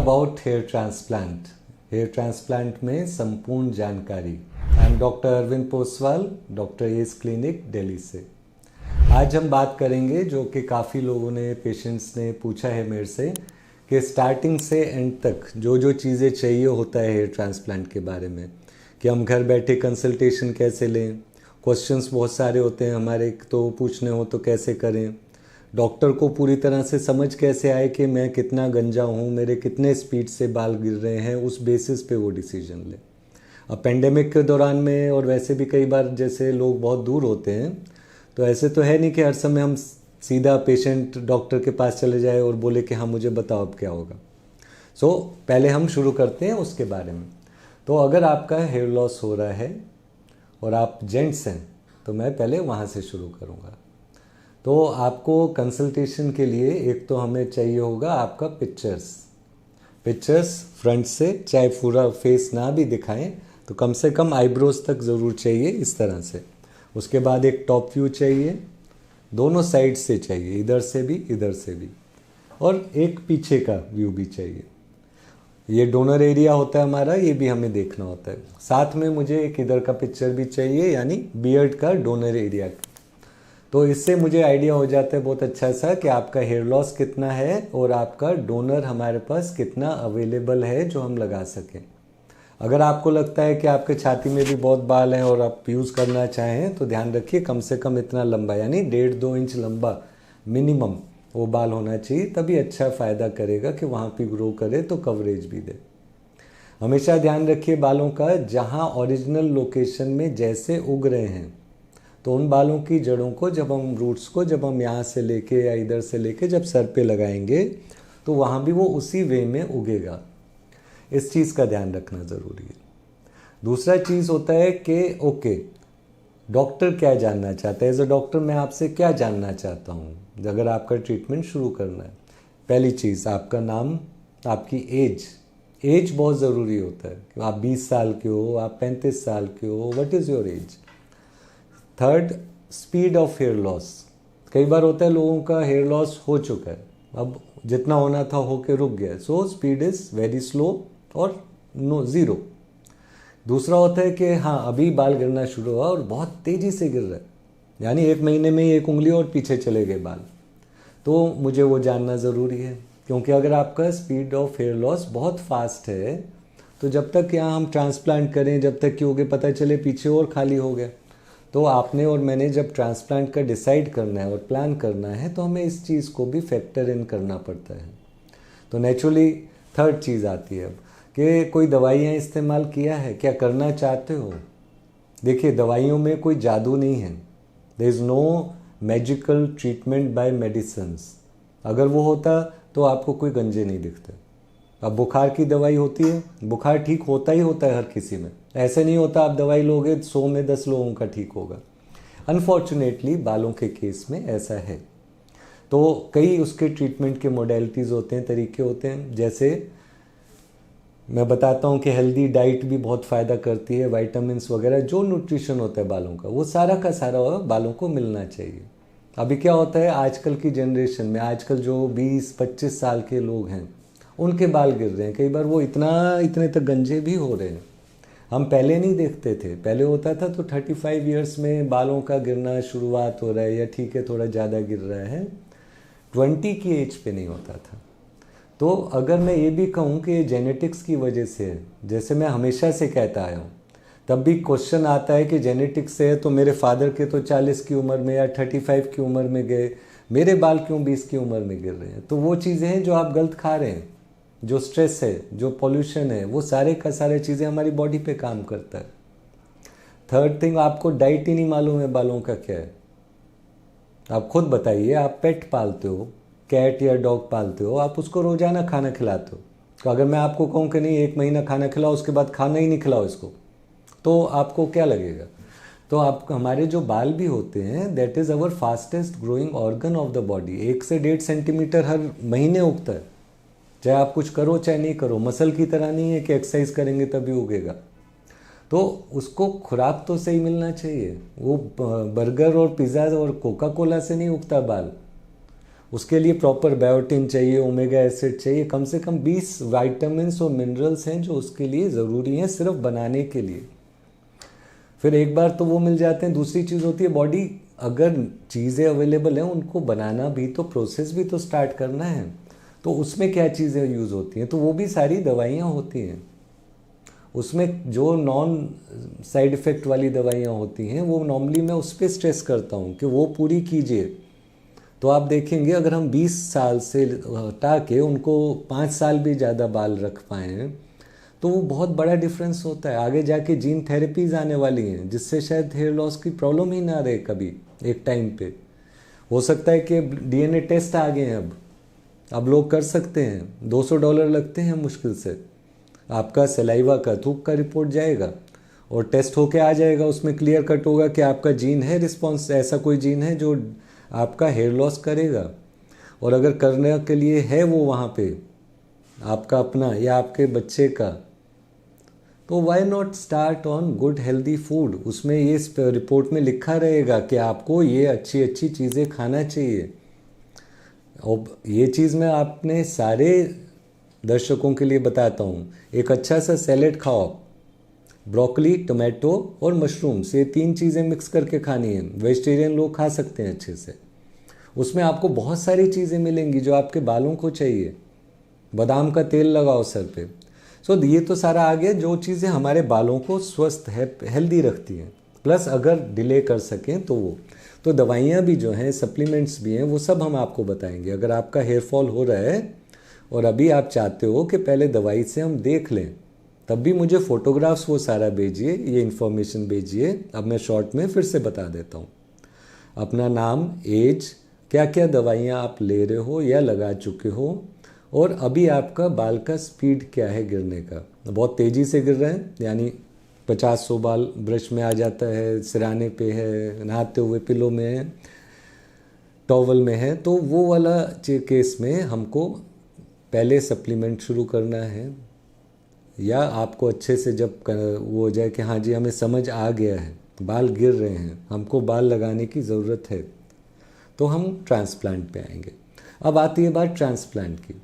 About hair transplant में संपूर्ण जानकारी। I am doctor Arvind Poswal, doctor S clinic Delhi से। आज हम बात करेंगे जो कि काफ़ी लोगों ने, पेशेंट्स ने पूछा है मेरे से कि स्टार्टिंग से एंड तक जो जो चीज़ें चाहिए होता है हेयर ट्रांसप्लांट के बारे में, कि हम घर बैठे कंसल्टेशन कैसे लें, क्वेश्चंस बहुत सारे होते हैं हमारे, तो पूछने हो तो कैसे करें, डॉक्टर को पूरी तरह से समझ कैसे आए कि मैं कितना गंजा हूँ, मेरे कितने स्पीड से बाल गिर रहे हैं, उस बेसिस पे वो डिसीजन ले। अब पेंडेमिक के दौरान में और वैसे भी कई बार जैसे लोग बहुत दूर होते हैं, तो ऐसे तो है नहीं कि हर समय हम सीधा पेशेंट डॉक्टर के पास चले जाए और बोले कि हाँ मुझे बताओ अब क्या होगा। पहले हम शुरू करते हैं उसके बारे में। तो अगर आपका हेयर लॉस हो रहा है और आप जेंट्स हैं तो मैं पहले वहाँ से शुरू करूँगा। तो आपको कंसल्टेशन के लिए एक तो हमें चाहिए होगा आपका पिक्चर्स फ्रंट से, चाहे पूरा फेस ना भी दिखाएं तो कम से कम आईब्रोज तक ज़रूर चाहिए इस तरह से। उसके बाद एक टॉप व्यू चाहिए, दोनों साइड से चाहिए, इधर से भी इधर से भी, और एक पीछे का व्यू भी चाहिए। ये डोनर एरिया होता है हमारा, ये भी हमें देखना होता है। साथ में मुझे एक इधर का पिक्चर भी चाहिए, यानी बियर्ड का, डोनर एरिया का। तो इससे मुझे आइडिया हो जाता है बहुत अच्छा सा कि आपका हेयर लॉस कितना है और आपका डोनर हमारे पास कितना अवेलेबल है जो हम लगा सकें। अगर आपको लगता है कि आपके छाती में भी बहुत बाल हैं और आप यूज़ करना चाहें तो ध्यान रखिए कम से कम इतना लंबा, यानी 1.5-2 इंच लंबा मिनिमम वो बाल होना चाहिए, तभी अच्छा फ़ायदा करेगा कि वहाँ पे ग्रो करे तो कवरेज भी दे। हमेशा ध्यान रखिए बालों का, जहाँ ओरिजिनल लोकेशन में जैसे उग रहे हैं तो उन बालों की जड़ों को, जब हम रूट्स को, जब हम यहाँ से लेके या इधर से लेके जब सर पे लगाएंगे तो वहाँ भी वो उसी वे में उगेगा। इस चीज़ का ध्यान रखना ज़रूरी है। दूसरा चीज़ होता है कि ओके, डॉक्टर क्या जानना चाहता है। एज अ डॉक्टर मैं आपसे क्या जानना चाहता हूँ अगर आपका ट्रीटमेंट शुरू करना है। पहली चीज़ आपका नाम, आपकी एज बहुत ज़रूरी होता है कि आप 20 साल के हो, आप 35 साल के हो, what is your age. Third, speed of hair loss. कई बार होता है लोगों का हेयर लॉस हो चुका है, अब जितना होना था होके रुक गया, so speed is very slow और ज़ीरो। दूसरा होता है कि हाँ अभी बाल गिरना शुरू हुआ और बहुत तेज़ी से गिर रहा है, यानी 1 महीने में ही 1 उंगली और पीछे चले गए बाल, तो मुझे वो जानना ज़रूरी है। क्योंकि अगर आपका स्पीड ऑफ हेयर लॉस बहुत फास्ट है तो जब तक यहाँ हम ट्रांसप्लांट करें, जब तक कि होगे पता चले पीछे और खाली हो गया, तो आपने और मैंने जब ट्रांसप्लांट का डिसाइड करना है और प्लान करना है तो हमें इस चीज़ को भी फैक्टर इन करना पड़ता है। तो नेचुरली थर्ड चीज़ आती है अब कि कोई दवाइयाँ इस्तेमाल किया है, क्या करना चाहते हो। देखिए दवाइयों में कोई जादू नहीं है, there is no magical treatment by medicines. अगर वो होता तो आपको कोई गंजे नहीं दिखते। अब बुखार की दवाई होती है, बुखार ठीक होता ही होता है हर किसी में, ऐसे नहीं होता आप दवाई लोगे 100 में 10 लोगों का ठीक होगा। अनफॉर्चुनेटली बालों के केस में ऐसा है। तो कई उसके ट्रीटमेंट के मोडेलिटीज़ होते हैं, तरीके होते हैं। जैसे मैं बताता हूँ कि हेल्दी डाइट भी बहुत फ़ायदा करती है, वाइटामिन्स वगैरह, जो न्यूट्रिशन होता है बालों का वो सारा का सारा बालों को मिलना चाहिए। अभी क्या होता है आजकल की जनरेशन में, आजकल जो 20-25 साल के लोग हैं उनके बाल गिर रहे हैं, कई बार वो इतने तक गंजे भी हो रहे हैं। हम पहले नहीं देखते थे, पहले होता था तो 35 इयर्स में बालों का गिरना शुरुआत हो रहा है, या ठीक है थोड़ा ज़्यादा गिर रहा है, 20 की एज पे नहीं होता था। तो अगर मैं ये भी कहूँ कि जेनेटिक्स की वजह से है, जैसे मैं हमेशा से कहता आया हूँ, तब भी क्वेश्चन आता है कि जेनेटिक्स से है तो मेरे फादर के तो 40 की उम्र में या 35 की उम्र में गए, मेरे बाल क्यों 20 की उम्र में गिर रहे हैं। तो वो चीज़ें हैं जो आप गलत खा रहे हैं, जो स्ट्रेस है, जो पॉल्यूशन है, वो सारे का सारे चीज़ें हमारी बॉडी पे काम करता है। थर्ड थिंग, आपको डाइट ही नहीं मालूम है बालों का क्या है। आप खुद बताइए, आप पेट पालते हो, कैट या डॉग पालते हो, आप उसको रोज़ाना खाना खिलाते हो, तो अगर मैं आपको कहूँ कि नहीं 1 महीना खाना खिलाओ उसके बाद खाना ही नहीं खिलाओ इसको, तो आपको क्या लगेगा। तो आप, हमारे जो बाल भी होते हैं, that is our fastest growing organ of the body. 1 से 1.5 सेंटीमीटर हर महीने उगता है, चाहे आप कुछ करो चाहे नहीं करो। मसल की तरह नहीं है कि एक्सरसाइज करेंगे तभी उगेगा। तो उसको खुराक तो सही मिलना चाहिए। वो बर्गर और पिज़्ज़ा और कोका कोला से नहीं उगता बाल, उसके लिए प्रॉपर बायोटिन चाहिए, ओमेगा एसिड चाहिए, कम से कम 20 वाइटामिन्स और मिनरल्स हैं जो उसके लिए ज़रूरी हैं सिर्फ बनाने के लिए। फिर एक बार तो वो मिल जाते हैं। दूसरी चीज़ होती है बॉडी, अगर चीज़ें अवेलेबल हैं उनको बनाना भी तो, प्रोसेस भी तो स्टार्ट करना है। तो उसमें क्या चीज़ें यूज़ होती हैं, तो वो भी सारी दवाइयाँ होती हैं। उसमें जो नॉन साइड इफ़ेक्ट वाली दवाइयाँ होती हैं वो नॉर्मली मैं उस पर स्ट्रेस करता हूँ कि वो पूरी कीजिए। तो आप देखेंगे अगर हम 20 साल से हटा के उनको 5 साल भी ज़्यादा बाल रख पाएँ तो वो बहुत बड़ा डिफरेंस होता है। आगे जाके जीन थेरेपीज़ आने वाली हैं जिससे शायद हेयर लॉस की प्रॉब्लम ही ना रहे कभी एक टाइम पे। हो सकता है कि डीएनए टेस्ट आ गए हैं अब लोग कर सकते हैं, $200 लगते हैं मुश्किल से। आपका सलाइवा का, थूक का रिपोर्ट जाएगा और टेस्ट होके आ जाएगा, उसमें क्लियर कट होगा कि आपका जीन है रिस्पॉन्स, ऐसा कोई जीन है जो आपका हेयर लॉस करेगा। और अगर करने के लिए है वो वहाँ पे आपका अपना या आपके बच्चे का, तो why not start on good healthy food. उसमें ये रिपोर्ट में लिखा रहेगा कि आपको ये अच्छी अच्छी चीज़ें खाना चाहिए। और ये चीज़ मैं अपने सारे दर्शकों के लिए बताता हूँ। एक अच्छा सा सैलेड खाओ, ब्रोकली, टोमेटो और मशरूम्स, ये 3 चीज़ें मिक्स करके खानी है। वेजिटेरियन लोग खा सकते हैं अच्छे से। उसमें आपको बहुत सारी चीज़ें मिलेंगी जो आपके बालों को चाहिए। बादाम का तेल लगाओ सर पे। सो ये तो सारा आ गया जो चीज़ें हमारे बालों को स्वस्थ है, हेल्दी रखती हैं। प्लस अगर डिले कर सकें तो वो, तो दवाइयाँ भी जो हैं, सप्लीमेंट्स भी हैं, वो सब हम आपको बताएंगे। अगर आपका हेयर फॉल हो रहा है और अभी आप चाहते हो कि पहले दवाई से हम देख लें, तब भी मुझे फ़ोटोग्राफ्स वो सारा भेजिए, ये इन्फॉर्मेशन भेजिए। अब मैं शॉर्ट में फिर से बता देता हूँ। अपना नाम, एज, क्या क्या दवाइयाँ आप ले रहे हो या लगा चुके हो, और अभी आपका बाल का स्पीड क्या है गिरने का। बहुत तेज़ी से गिर रहे हैं यानी 50-100 बाल ब्रश में आ जाता है, सिराने पे है, नहाते हुए पिलो में है, टॉवल में है, तो वो वाला केस में हमको पहले सप्लीमेंट शुरू करना है। या आपको अच्छे से जब वो हो जाए कि हाँ जी हमें समझ आ गया है, बाल गिर रहे हैं, हमको बाल लगाने की ज़रूरत है, तो हम ट्रांसप्लांट पे आएंगे। अब आती है बात ट्रांसप्लांट की।